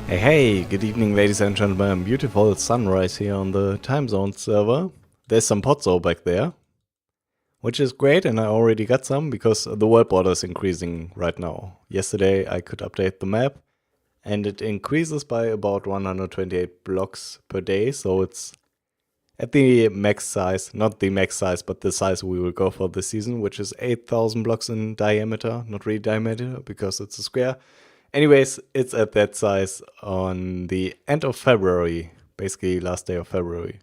Hey, good evening ladies and gentlemen. Beautiful sunrise here on the Timezone server. There's some podzo back there, which is great, and I already got some because the world border is increasing right now. Yesterday I could update the map and it increases by about 128 blocks per day, so it's at the max size, not the max size, but the size we will go for this season, which is 8,000 blocks in diameter, not really diameter because it's a square. Anyways, it's at that size on the end of February, basically last day of February.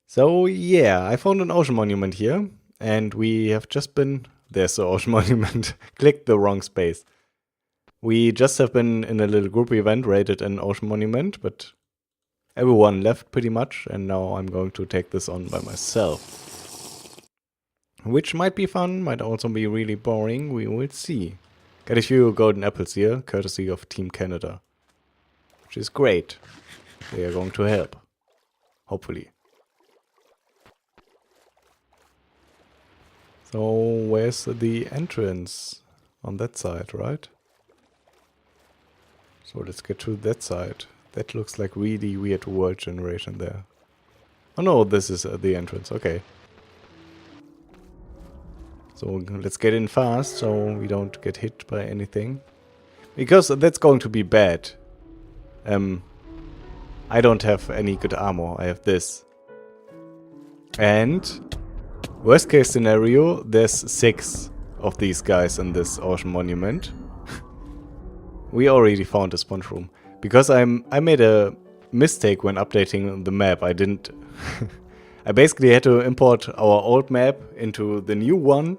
So yeah, I found an ocean monument here, and we have just been... There's the ocean monument. Clicked the wrong space. We just have been in a little group event, raided an ocean monument, but everyone left pretty much, and now I'm going to take this on by myself. Which might be fun, might also be really boring, we will see. Got a few golden apples here, courtesy of Team Canada. Which is great. They are going to help. Hopefully. So, where's the entrance? On that side, right? So let's get to that side. That looks like really weird world generation there. Oh no, this is the entrance, okay. So let's get in fast, so we don't get hit by anything. Because that's going to be bad. I don't have any good armor, I have this. And, worst case scenario, there's 6 of these guys in this ocean monument. We already found a sponge room. Because I made a mistake when updating the map. I didn't... I basically had to import our old map into the new one.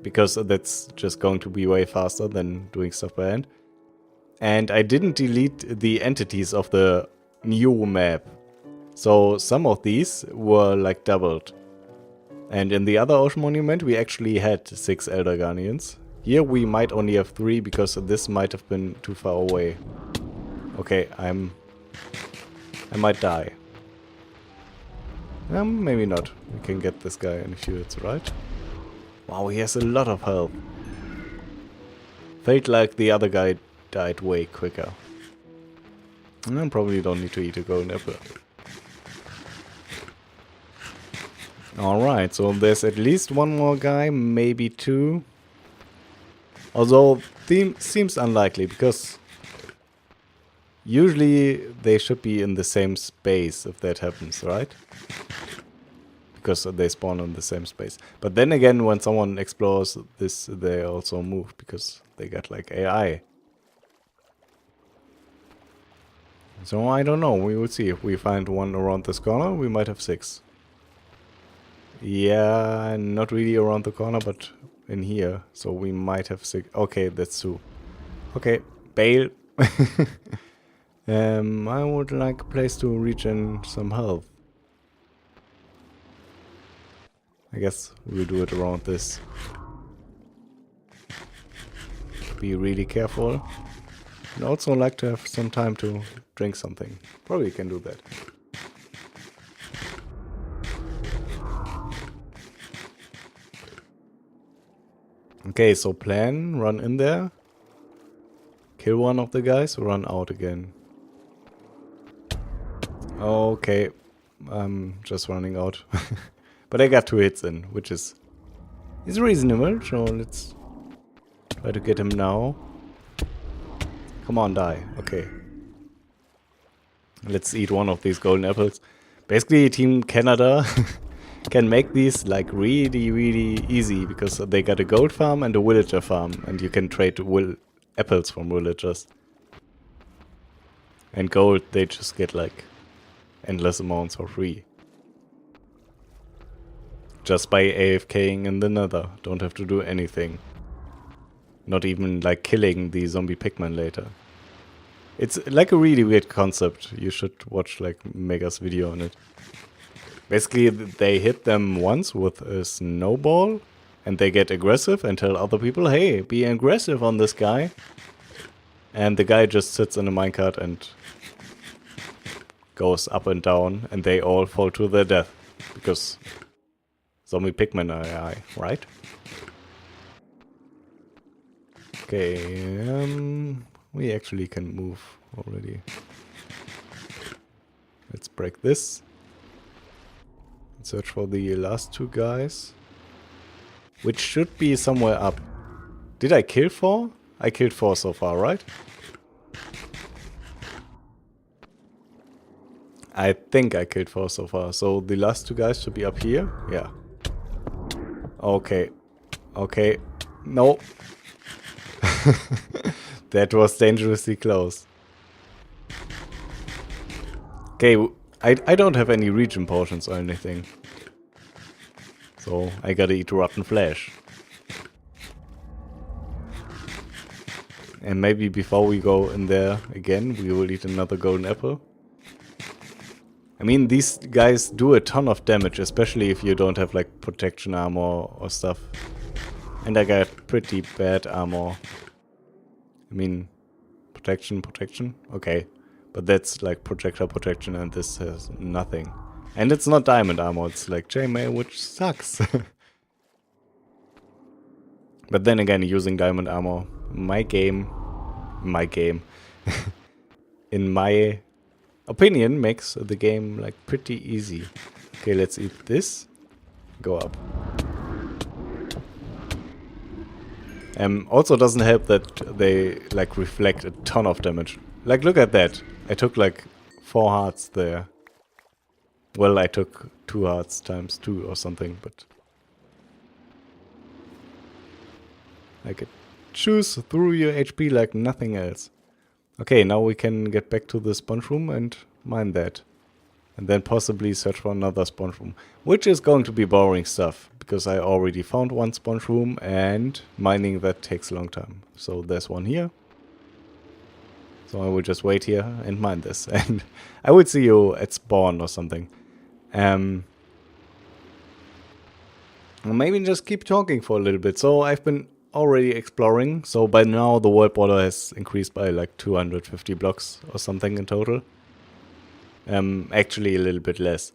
Because that's just going to be way faster than doing stuff by hand. And I didn't delete the entities of the new map. So some of these were like doubled. And in the other ocean monument we actually had 6 Elder Guardians. Here we might only have 3 because this might have been too far away. Okay, I might die. Maybe not. We can get this guy in a few hits, right? Wow, he has a lot of health. Felt like the other guy died way quicker. And I probably don't need to eat a golden apple. Alright, so there's at least one more guy, maybe 2. Although, seems unlikely, because usually they should be in the same space if that happens, right? Because they spawn in the same space. But then again, when someone explores this, they also move, because they got like AI. So I don't know, we will see. If we find one around this corner, we might have 6. Yeah, not really around the corner, but in here. So we might have 6. Okay, that's 2. Okay, bail. I would like a place to regen some health. I guess we'll do it around this. Be really careful. And also like to have some time to drink something. Probably can do that. Okay, so plan, run in there. Kill one of the guys, run out again. Okay, I'm just running out. But I got 2 hits in, which is reasonable, so let's try to get him now. Come on, die. Okay. Let's eat one of these golden apples. Basically, Team Canada can make these like really, really easy, because they got a gold farm and a villager farm, and you can trade apples from villagers. And gold, they just get like endless amounts for free. Just by AFKing in the nether. Don't have to do anything. Not even like killing the zombie pigmen later. It's like a really weird concept. You should watch like Mega's video on it. Basically they hit them once with a snowball and they get aggressive and tell other people, hey, be aggressive on this guy. And the guy just sits in a minecart and goes up and down and they all fall to their death. Because zombie pigmen are AI, right? Okay, we actually can move already. Let's break this. Search for the last two guys. Which should be somewhere up. Did I kill 4? I killed 4 so far, right? I think I killed 4 so far. So the last two guys should be up here. Yeah. Okay. Okay. No. That was dangerously close. Okay, I don't have any regen potions or anything. So I gotta eat rotten flesh. And maybe before we go in there again, we will eat another golden apple. I mean, these guys do a ton of damage, especially if you don't have like protection armor or stuff. And I got pretty bad armor. I mean, protection. Okay. But that's like projectile protection and this has nothing. And it's not diamond armor, it's like chainmail, which sucks. But then again, using diamond armor, in my opinion, makes the game like pretty easy. Okay, let's eat this. Go up. Also doesn't help that they like reflect a ton of damage. Like, look at that. I took like 4 hearts there. Well, I took 2 hearts times 2 or something, but I could choose through your HP like nothing else. Okay, now we can get back to the sponge room and mine that. And then possibly search for another sponge room. Which is going to be boring stuff, because I already found one sponge room and mining that takes a long time. So there's one here. So I will just wait here and mine this. And I will see you at spawn or something. Maybe just keep talking for a little bit. So I've been already exploring. So by now the world border has increased by like 250 blocks or something in total. Actually a little bit less.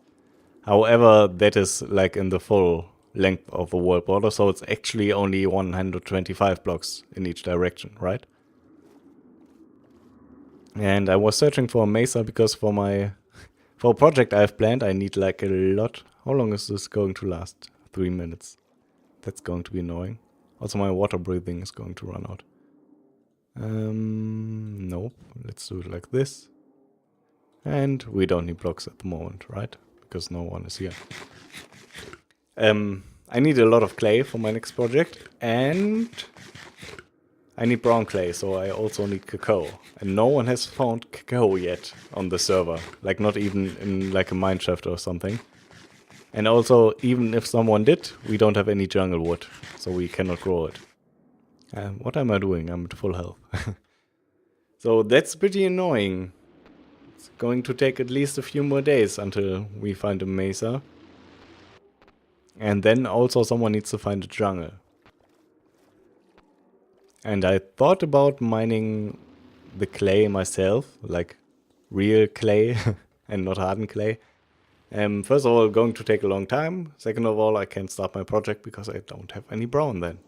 However, that is like in the full length of the world border. So it's actually only 125 blocks in each direction, right? And I was searching for a mesa because for a project I've planned, I need like a lot. How long is this going to last? 3 minutes. That's going to be annoying. Also, my water breathing is going to run out. Nope. Let's do it like this. And we don't need blocks at the moment, right? Because no one is here. I need a lot of clay for my next project. And I need brown clay, so I also need cacao. And no one has found cacao yet on the server. Like, not even in like a mineshaft or something. And also, even if someone did, we don't have any jungle wood. So we cannot grow it. What am I doing? I'm at full health. So that's pretty annoying. It's going to take at least a few more days until we find a mesa. And then also someone needs to find a jungle. And I thought about mining the clay myself, like real clay and not hardened clay. First of all, going to take a long time. Second of all, I can't start my project because I don't have any brown then.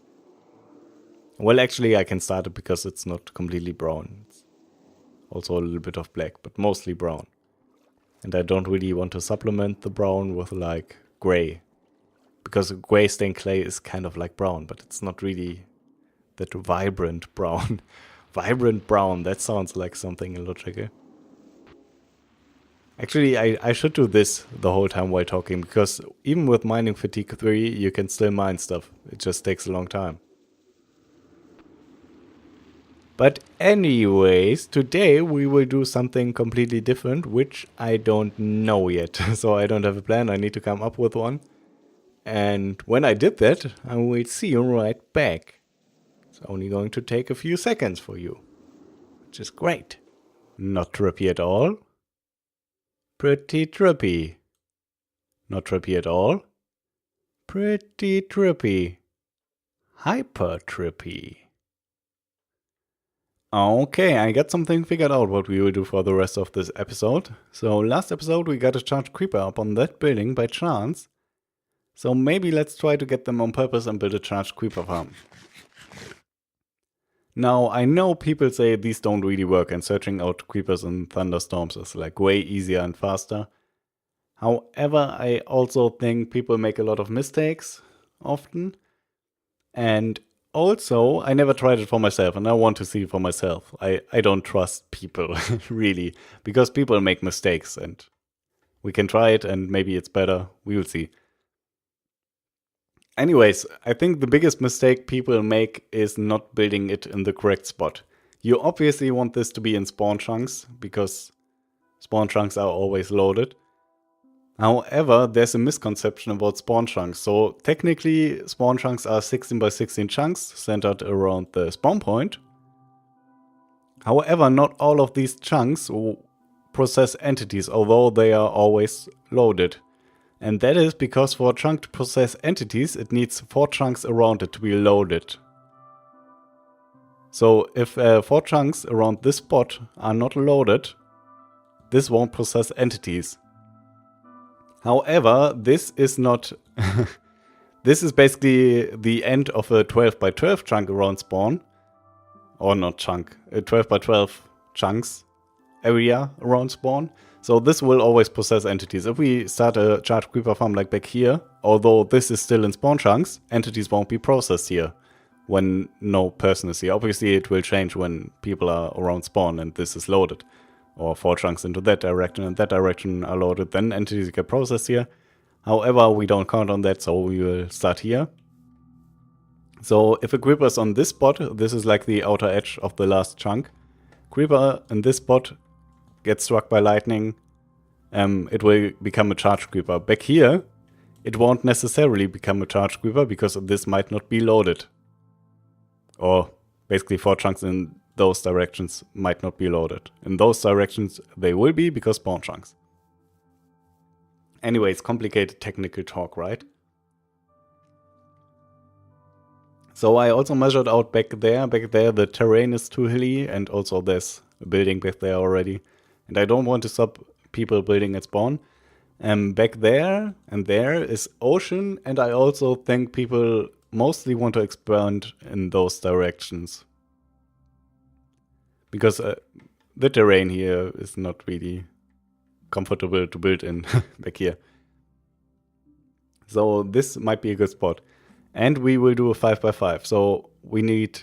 Well, actually, I can start it because it's not completely brown. It's also a little bit of black, but mostly brown. And I don't really want to supplement the brown with like gray. Because gray stained clay is kind of like brown, but it's not really that vibrant brown. Vibrant brown, that sounds like something illogical. Actually, I should do this the whole time while talking, because even with mining fatigue 3, you can still mine stuff. It just takes a long time. But anyways, today we will do something completely different, which I don't know yet. So I don't have a plan, I need to come up with one. And when I did that, I will see you right back. It's only going to take a few seconds for you, which is great. Not trippy at all. Pretty trippy. Not trippy at all. Pretty trippy. Hyper trippy. Okay, I got something figured out what we will do for the rest of this episode. So last episode we got a charged creeper up on that building by chance. So maybe let's try to get them on purpose and build a charged creeper farm. Now, I know people say these don't really work and searching out creepers in thunderstorms is like way easier and faster. However, I also think people make a lot of mistakes often. And also, I never tried it for myself and I want to see it for myself. I don't trust people, really, because people make mistakes and we can try it and maybe it's better. We will see. Anyways, I think the biggest mistake people make is not building it in the correct spot. You obviously want this to be in spawn chunks, because spawn chunks are always loaded. However, there's a misconception about spawn chunks. So technically, spawn chunks are 16 by 16 chunks centered around the spawn point. However, not all of these chunks process entities, although they are always loaded. And that is because for a chunk to process entities, it needs 4 chunks around it to be loaded. So if 4 chunks around this spot are not loaded, this won't process entities. However, this is not... this is basically the end of a 12 by 12 chunk around spawn. Or not chunk, a 12 by 12 chunks area around spawn. So this will always process entities. If we start a charged creeper farm like back here, although this is still in spawn chunks, entities won't be processed here when no person is here. Obviously it will change when people are around spawn and this is loaded. Or 4 chunks into that direction and that direction are loaded, then entities get processed here. However, we don't count on that, so we will start here. So if a creeper is on this spot, this is like the outer edge of the last chunk. Creeper in this spot gets struck by lightning, it will become a charged creeper. Back here, it won't necessarily become a charged creeper because this might not be loaded. Or basically 4 chunks in those directions might not be loaded. In those directions they will be because spawn chunks. Anyways, complicated technical talk, right? So I also measured out back there the terrain is too hilly and also there's a building back there already. And I don't want to stop people building at spawn. Back there and there is ocean, and I also think people mostly want to expand in those directions. Because the terrain here is not really comfortable to build in back here. So this might be a good spot. And we will do a 5 by 5. So we need,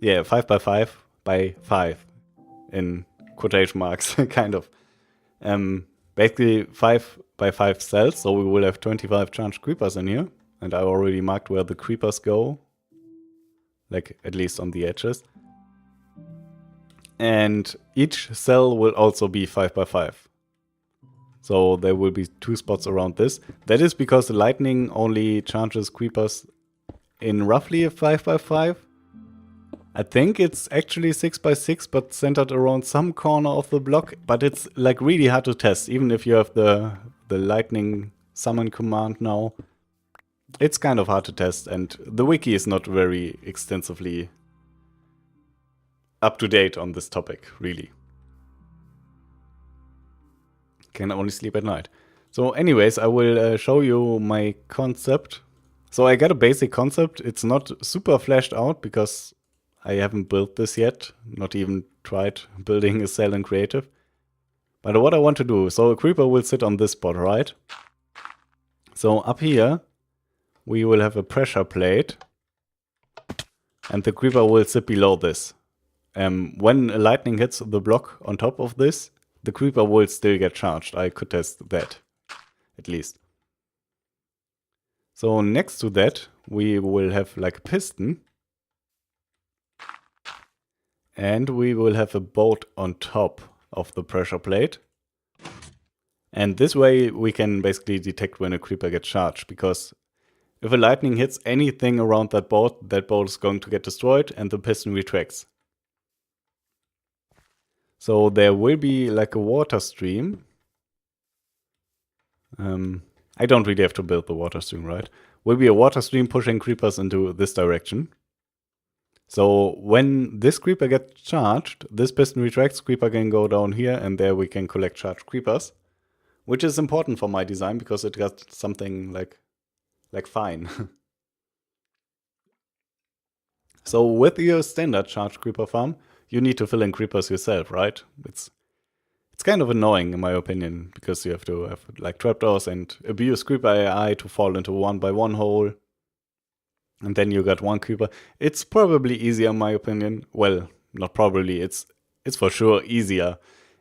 5 by 5 by 5 in quotation marks, kind of. Basically 5 by 5 cells, so we will have 25 charged creepers in here. And I already marked where the creepers go, like at least on the edges. And each cell will also be 5 by 5. So there will be 2 spots around this. That is because the lightning only charges creepers in roughly a 5 by 5. I think it's actually 6 by 6, but centered around some corner of the block. But it's like really hard to test, even if you have the lightning summon command now. It's kind of hard to test, and the wiki is not very extensively up to date on this topic, really. Can only sleep at night. So anyways, I will show you my concept. So I got a basic concept. It's not super fleshed out because I haven't built this yet. Not even tried building a cell in creative. But what I want to do, so a creeper will sit on this spot, right? So up here, we will have a pressure plate. And the creeper will sit below this. When lightning hits the block on top of this, the creeper will still get charged. I could test that, at least. So next to that, we will have like a piston. And we will have a boat on top of the pressure plate. And this way we can basically detect when a creeper gets charged, because if a lightning hits anything around that boat is going to get destroyed and the piston retracts. So there will be like a water stream. I don't really have to build the water stream, right? Will be a water stream pushing creepers into this direction. So when this creeper gets charged, this piston retracts, creeper can go down here, and there we can collect charged creepers. Which is important for my design because it got something like fine. So with your standard charged creeper farm, you need to fill in creepers yourself, right? It's kind of annoying in my opinion, because you have to have like trapdoors and abuse creeper AI to fall into 1x1 hole. And then you got one creeper. It's probably easier in my opinion. Well, not probably, it's for sure easier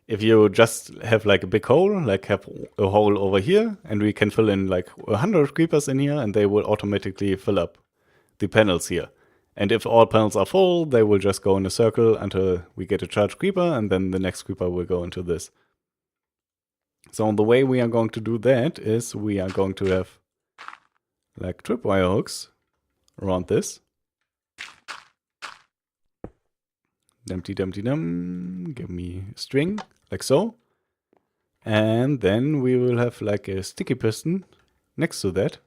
if you just have like a big hole, like have a hole over here, and we can fill in like 100 creepers in here, and they will automatically fill up the panels here. And if all panels are full, they will just go in a circle until we get a charged creeper, and then the next creeper will go into this. So the way we are going to do that is we are going to have like tripwire hooks around this. Dumpty dumpty dum, give me a string, like so. And then we will have like a sticky piston next to that,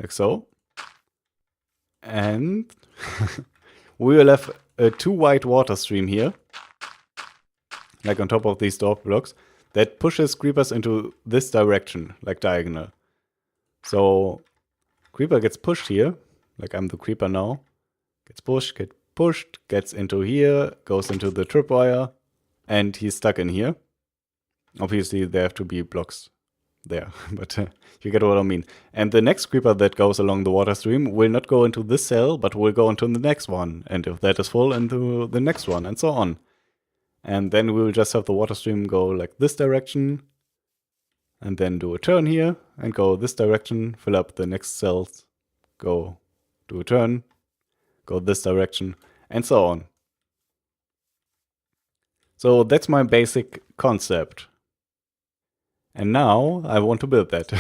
like so. And we will have a 2 white water stream here, like on top of these door blocks, that pushes creepers into this direction, like diagonal. So creeper gets pushed here, like I'm the creeper now, gets pushed, gets into here, goes into the tripwire, and he's stuck in here. Obviously there have to be blocks there, but you get what I mean. And the next creeper that goes along the water stream will not go into this cell, but will go into the next one. And if that is full, into the next one, and so on. And then we will just have the water stream go like this direction, and then do a turn here, and go this direction, fill up the next cells, go do a turn, go this direction, and so on. So that's my basic concept. And now I want to build that.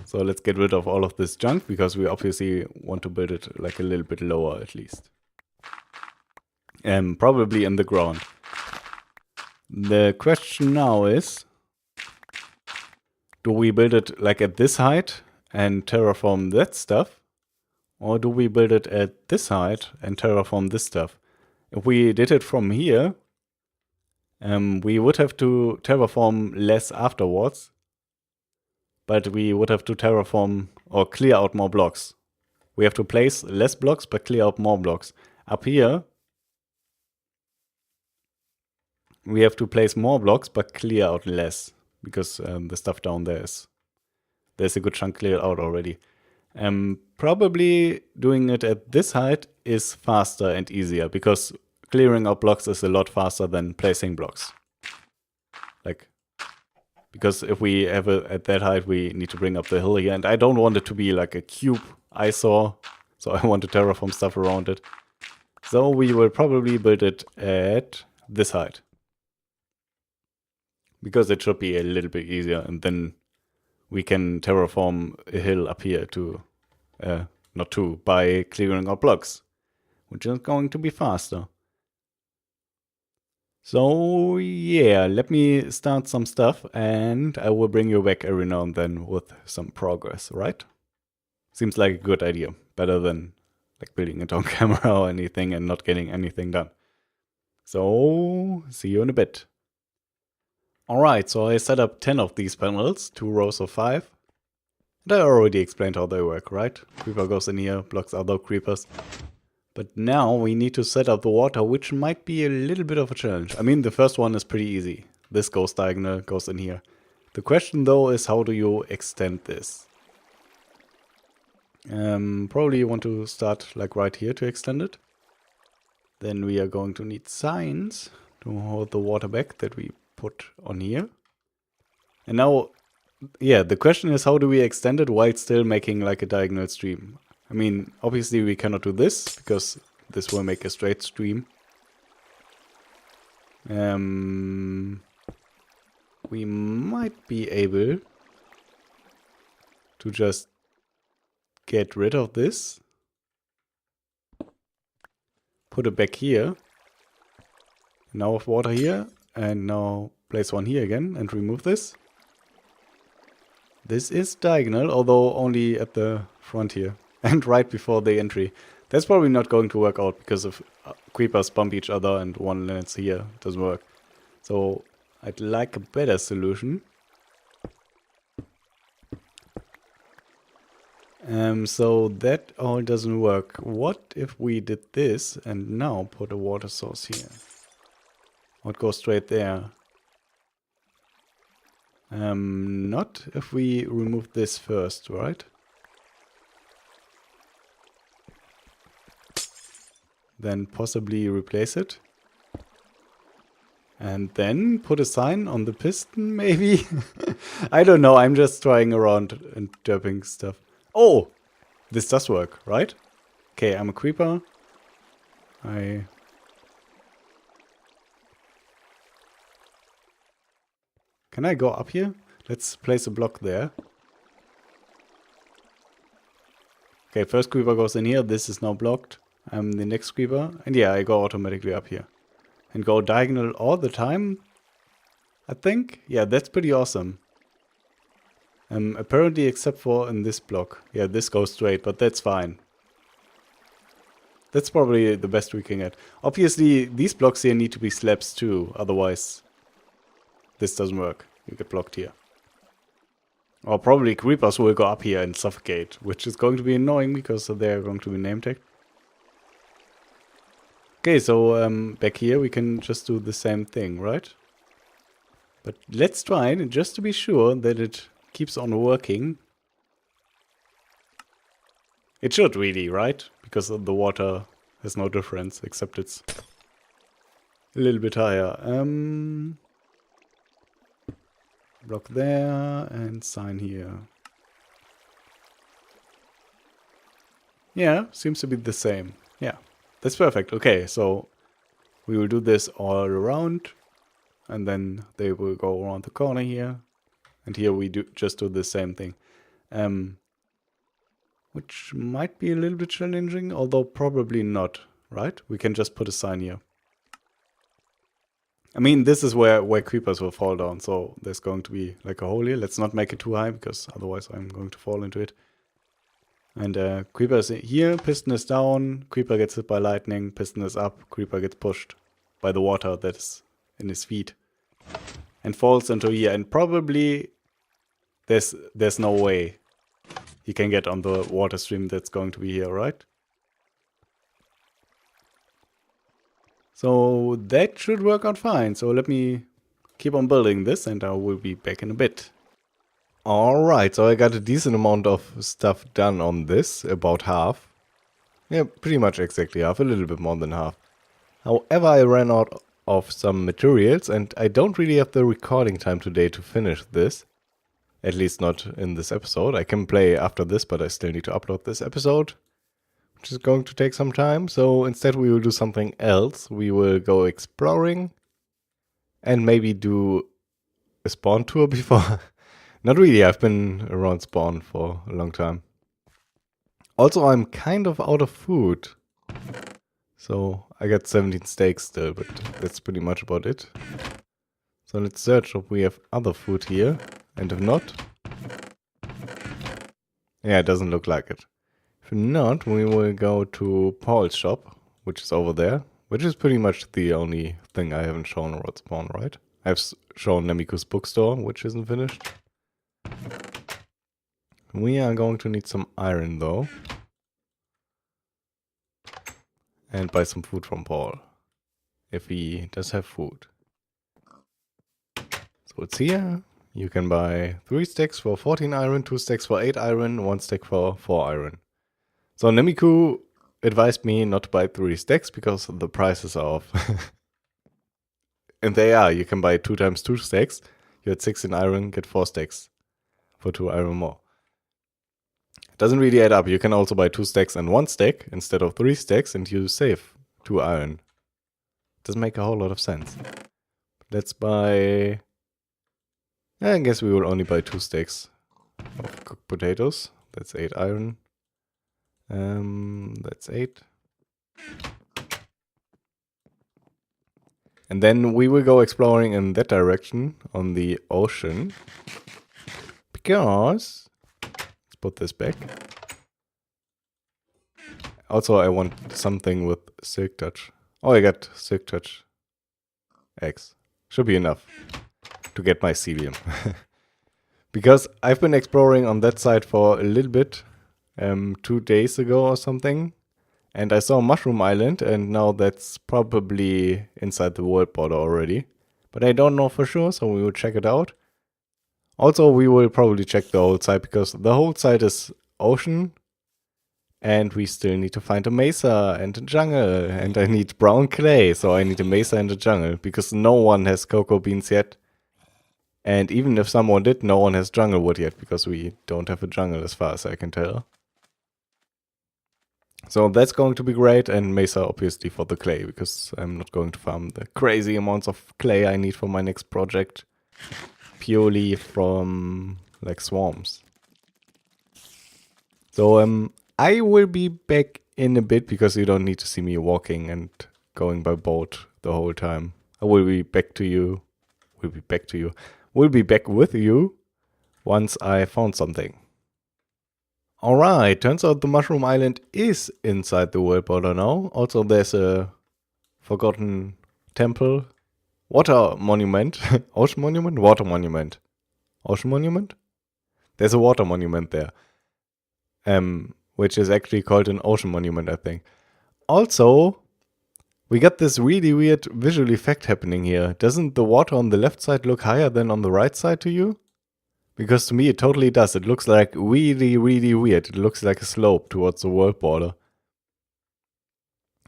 So let's get rid of all of this junk, because we obviously want to build it like a little bit lower at least. Probably in the ground. The question now is, do we build it like at this height and terraform that stuff? Or do we build it at this height and terraform this stuff? If we did it from here, we would have to terraform less afterwards, but we would have to terraform or clear out more blocks. We have to place less blocks, but clear out more blocks. Up here, we have to place more blocks, but clear out less, because the stuff down there there's a good chunk cleared out already. Probably doing it at this height is faster and easier, because clearing out blocks is a lot faster than placing blocks. Like, because if we have it at that height, we need to bring up the hill here, and I don't want it to be like a cube eyesore, so I want to terraform stuff around it. So we will probably build it at this height, because it should be a little bit easier, and then we can terraform a hill up here to, by clearing out blocks, which is going to be faster. So yeah, let me start some stuff, and I will bring you back every now and then with some progress, right? Seems like a good idea. Better than like building it on camera or anything and not getting anything done. So, see you in a bit. Alright, so I set up 10 of these panels, 2 rows of 5. And I already explained how they work, right? Creeper goes in here, blocks other creepers. But now we need to set up the water, which might be a little bit of a challenge. I mean, the first one is pretty easy. This goes diagonal, goes in here. The question though is, how do you extend this? Probably you want to start like right here to extend it. Then we are going to need signs to hold the water back that we put on here. And now, yeah, the question is, how do we extend it while still making like a diagonal stream? I mean, obviously we cannot do this, because this will make a straight stream. We might be able to just get rid of this, put it back here, now with water here, and now place one here again and remove this. This is diagonal, although only at the front here and right before the entry. That's probably not going to work out, because if creepers bump each other and one lands here, it doesn't work. So I'd like a better solution. So that all doesn't work. What if we did this and now put a water source here? Would go straight there. Not if we remove this first, right? Then possibly replace it. And then put a sign on the piston, maybe? I don't know, I'm just trying around and derping stuff. Oh! This does work, right? Okay, I'm a creeper. Can I go up here? Let's place a block there. Okay, first creeper goes in here. This is now blocked. I'm the next creeper. And yeah, I go automatically up here. And go diagonal all the time, I think. Yeah, that's pretty awesome. Apparently except for in this block. Yeah, this goes straight, but that's fine. That's probably the best we can get. Obviously, these blocks here need to be slabs too, otherwise this doesn't work. You get blocked here. Or probably creepers will go up here and suffocate, which is going to be annoying because they're going to be name tagged. Okay, so back here we can just do the same thing, right? But let's try it just to be sure that it keeps on working. It should really, right? Because the water has no difference, except it's a little bit higher. Block there and sign here. Yeah, seems to be the same. Yeah, that's perfect. Okay, so we will do this all around. And then they will go around the corner here. And here we just do the same thing. Which might be a little bit challenging, although probably not, right? We can just put a sign here. I mean, this is where creepers will fall down, so there's going to be like a hole here. Let's not make it too high, because otherwise I'm going to fall into it. And creeper is here, piston is down, creeper gets hit by lightning, piston is up, creeper gets pushed by the water that's in his feet. And falls into here, and probably there's no way he can get on the water stream that's going to be here, right? So that should work out fine. So let me keep on building this and I will be back in a bit. Alright, so I got a decent amount of stuff done on this, about half. Yeah, pretty much exactly half, a little bit more than half. However, I ran out of some materials and I don't really have the recording time today to finish this. At least not in this episode. I can play after this, but I still need to upload this episode, which is going to take some time. So instead we will do something else. We will go exploring and maybe do a spawn tour before. Not really, I've been around spawn for a long time. Also, I'm kind of out of food. So I got 17 steaks still, but that's pretty much about it. So let's search if we have other food here. And if not, yeah, it doesn't look like it. If not, we will go to Paul's shop, which is over there, which is pretty much the only thing I haven't shown around spawn, right? I've shown Nemiku's bookstore, which isn't finished. We are going to need some iron though. And buy some food from Paul, if he does have food. So it's here. You can buy 3 stacks for 14 iron, 2 stacks for 8 iron, 1 stack for 4 iron. So Nemiku advised me not to buy 3 stacks because the prices are off. And they are. You can buy 2 times 2 stacks. You had 16 iron, get 4 stacks for 2 iron more. It doesn't really add up. You can also buy 2 stacks and 1 stack instead of 3 stacks and you save 2 iron. Doesn't make a whole lot of sense. Let's buy... I guess we will only buy 2 stacks of cooked potatoes. That's 8 iron. That's 8. And then we will go exploring in that direction on the ocean. Because... let's put this back. Also, I want something with silk touch. Oh, I got silk touch eggs. Should be enough to get mycelium. Because I've been exploring on that side for a little bit. 2 days ago or something. And I saw Mushroom Island, and now that's probably inside the world border already. But I don't know for sure, so we will check it out. Also, we will probably check the whole site, because the whole site is ocean. And we still need to find a mesa and a jungle. And I need brown clay, so I need a mesa and a jungle. Because no one has cocoa beans yet. And even if someone did, no one has jungle wood yet, because we don't have a jungle as far as I can tell. So that's going to be great, and mesa obviously for the clay, because I'm not going to farm the crazy amounts of clay I need for my next project. Purely from, like, swarms. So, I will be back in a bit, because you don't need to see me walking and going by boat the whole time. I will be back to you. We'll be back with you once I found something. Alright, turns out the Mushroom Island is inside the world border now. Also, there's a forgotten temple. Water monument. Ocean monument? Water monument. Ocean monument? There's a water monument there. Which is actually called an ocean monument, I think. Also, we got this really weird visual effect happening here. Doesn't the water on the left side look higher than on the right side to you? Because to me it totally does. It looks like really, really weird. It looks like a slope towards the world border.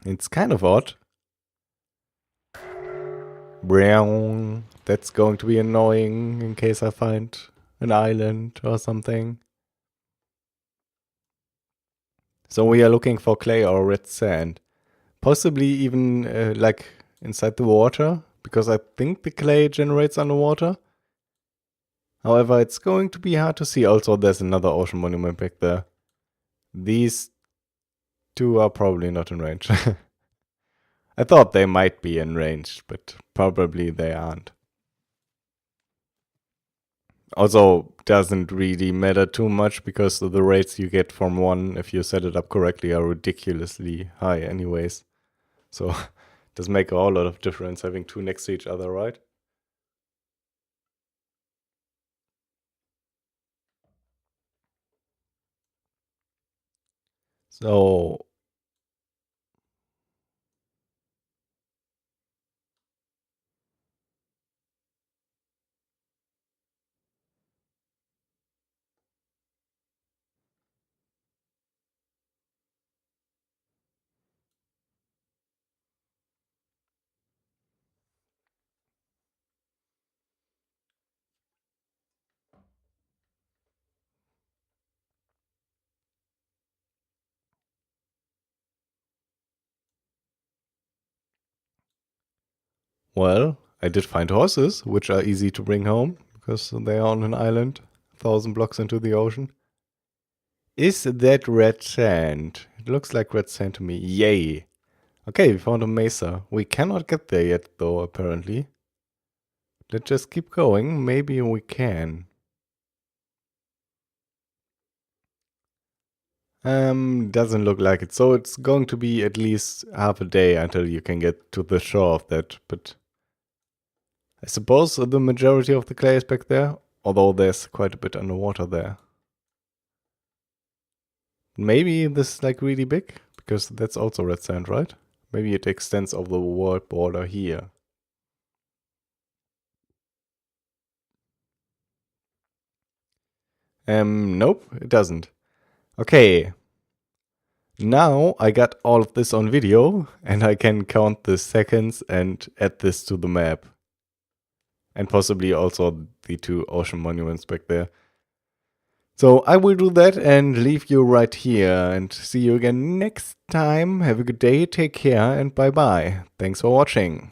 It's kind of odd. Brown. That's going to be annoying in case I find an island or something. So we are looking for clay or red sand. Possibly even like inside the water, because I think the clay generates underwater. However, it's going to be hard to see. Also, there's another ocean monument back there. These two are probably not in range. I thought they might be in range, but probably they aren't. Also, doesn't really matter too much, because the rates you get from one, if you set it up correctly, are ridiculously high anyways. So, it does make a whole lot of difference having two next to each other, right? So, well, I did find horses, which are easy to bring home, because they are on an island, 1,000 blocks into the ocean. Is that red sand? It looks like red sand to me. Yay! Okay, we found a mesa. We cannot get there yet, though, apparently. Let's just keep going. Maybe we can. Doesn't look like it. So it's going to be at least half a day until you can get to the shore of that. But I suppose the majority of the clay is back there, although there's quite a bit underwater there. Maybe this is like really big, because that's also red sand, right? Maybe it extends over the world border here. Nope, it doesn't. Okay. Now I got all of this on video, and I can count the seconds and add this to the map. And possibly also the two ocean monuments back there. So I will do that and leave you right here, and see you again next time. Have a good day, take care, and bye bye. Thanks for watching.